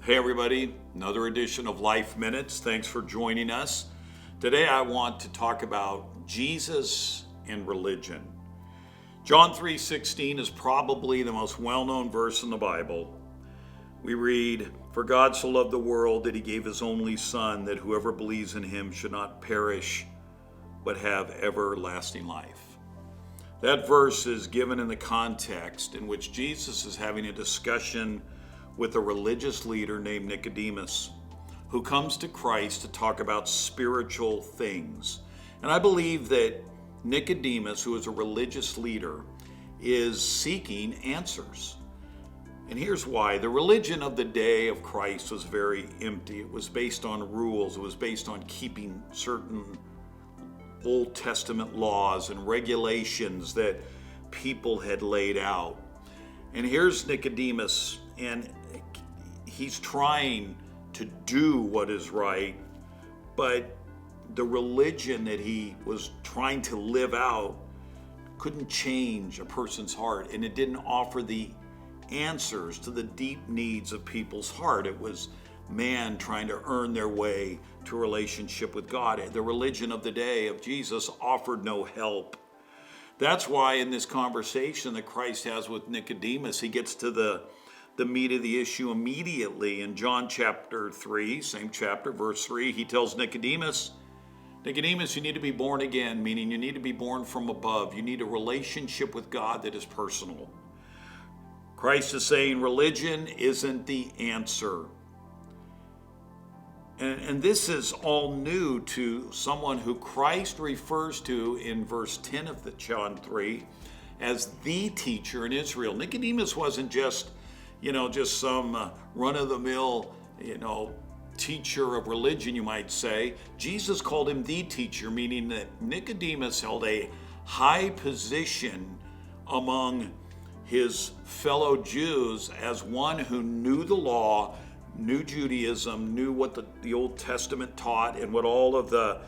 Hey everybody, another edition of Life Minutes. Thanks for joining us. Today I want to talk about Jesus and religion. John 3:16 is probably the most well-known verse in the Bible. We read, "For God so loved the world that he gave his only Son, that whoever believes in him should not perish, but have everlasting life." That verse is given in the context in which Jesus is having a discussion with a religious leader named Nicodemus, who comes to Christ to talk about spiritual things. And I believe that Nicodemus, who is a religious leader, is seeking answers. And here's why. The religion of the day of Christ was very empty. It was based on rules. It was based on keeping certain Old Testament laws and regulations that people had laid out. And here's Nicodemus, and he's trying to do what is right, but the religion that he was trying to live out couldn't change a person's heart, and it didn't offer the answers to the deep needs of people's heart. It was man trying to earn their way to a relationship with God. The religion of the day of Jesus offered no help. That's why in this conversation that Christ has with Nicodemus, he gets to the meat of the issue immediately. In John chapter 3, same chapter, verse 3, he tells Nicodemus, you need to be born again, meaning you need to be born from above. You need a relationship with God that is personal. Christ is saying religion isn't the answer. And this is all new to someone who Christ refers to in verse 10 of the John 3 as the teacher in Israel. Nicodemus wasn't just some run-of-the-mill, teacher of religion, you might say. Jesus called him the teacher, meaning that Nicodemus held a high position among his fellow Jews as one who knew the law, knew Judaism, knew what the Old Testament taught, and what all of the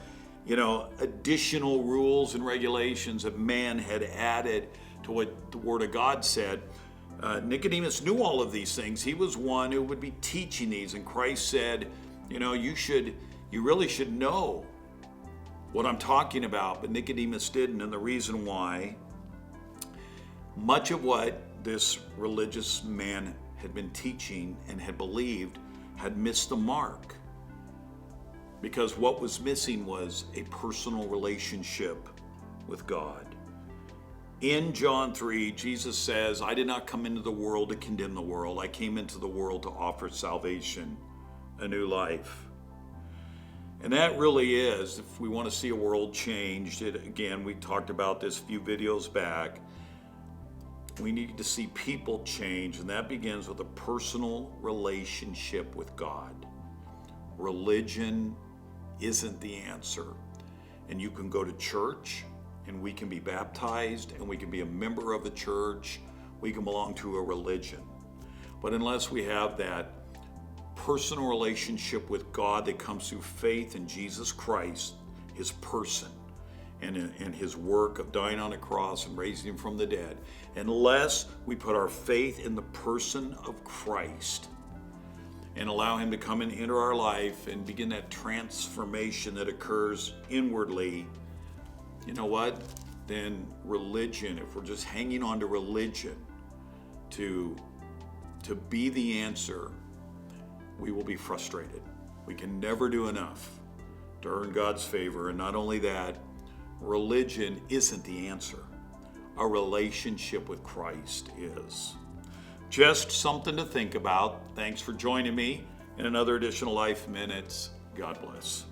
additional rules and regulations that man had added to what the Word of God said. Nicodemus knew all of these things. He was one who would be teaching these, and Christ said, you really should know what I'm talking about, but Nicodemus didn't, and the reason why, much of what this religious man had been teaching and had believed had missed the mark, because what was missing was a personal relationship with God. In John 3, Jesus says, "I did not come into the world to condemn the world. I came into the world to offer salvation, a new life." And that really is, if we want to see a world changed, again, we talked about this a few videos back, we need to see people change, and that begins with a personal relationship with God. Religion isn't the answer. And you can go to church, and we can be baptized, and we can be a member of a church, we can belong to a religion. But unless we have that personal relationship with God that comes through faith in Jesus Christ, his person, and his work of dying on a cross and raising him from the dead, unless we put our faith in the person of Christ and allow him to come and enter our life and begin that transformation that occurs inwardly, you know what? Then religion, if we're just hanging on to religion to be the answer, we will be frustrated. We can never do enough to earn God's favor. And not only that, religion isn't the answer. A relationship with Christ is. Just something to think about. Thanks for joining me in another edition of Life Minutes. God bless.